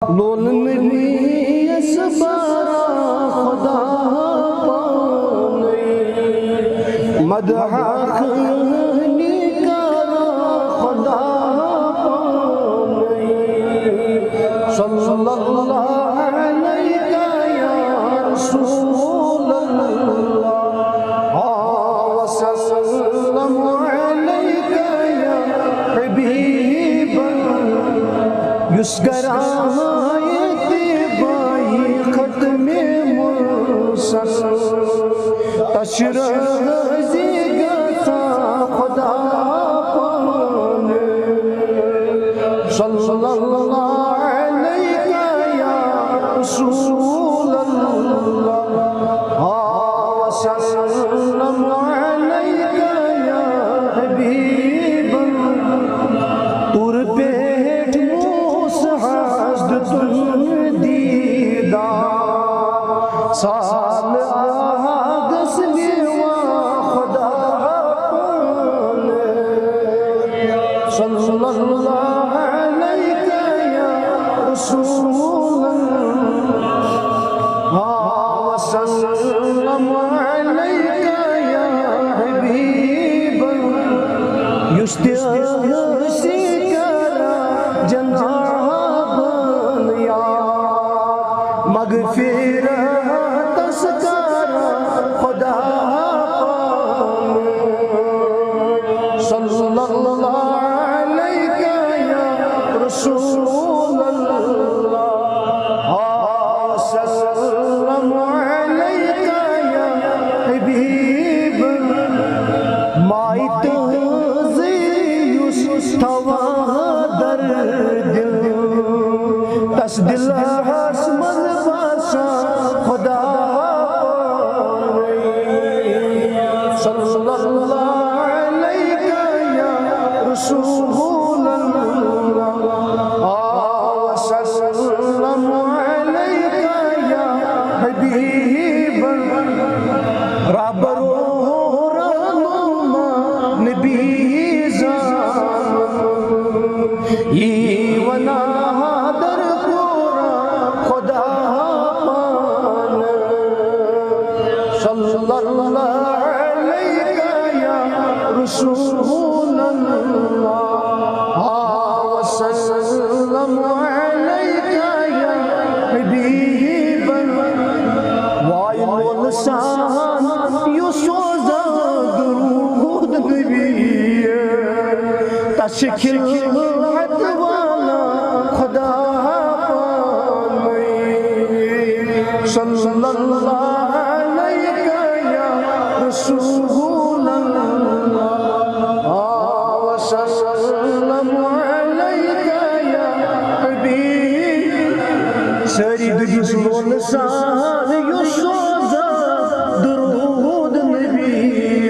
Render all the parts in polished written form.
لول نبی اسبارا خدا پانے مدح خنی کارا خدا پانے صلی اللہ علیہ یا رسول اللہ وسلم علیہ یا حبیب یسکرہ تشرزی گسا خدا پانے صلی اللہ علیہ یا رسول اللہ وسلم علیہ یا حبیب تور پیٹ موس حسد تن دیدہ سال آگس لیوا خدا پانے صلی اللہ علیہ یا رسول اللہ وسلم علیہ یا حبیب یستیسی کرا جنابن یا مغفرت تسکارا خدا پانے صلی اللہ علیہ یا رسول اللہ وسلم علیہ یا حبیب مائت زیوس توا در دل تس دل حسمت باشا خدا صلی اللہ علیہ یا رسول اللہ وسلم علیہ یا حبیب رابرو رہنما نبی زان ایونا در پورا خدا پانے صلی اللہ رسول اللہ وسلم علیہ یا حبیب وائل ولسان یسوزا درود نبی تشکل حدوانا خدا پانے صلی اللہ علیہ یا رسول وسلم علیہ یا حبیب ساری دنیا سلون سان یسوزا درود نبی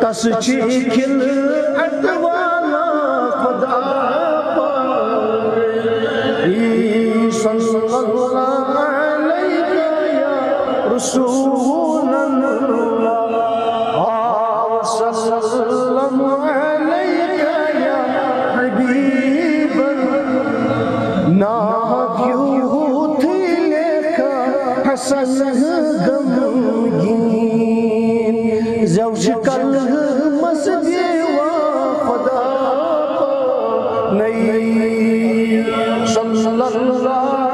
تس چیکل ادوانا خدا پانے صلی اللہ علیہ یا رسول اللہ وسلم علیہ یا حبیب ناکیوں تھی لیکا حسن غمگین زوج کل مسجد و خدا پانے صلی اللہ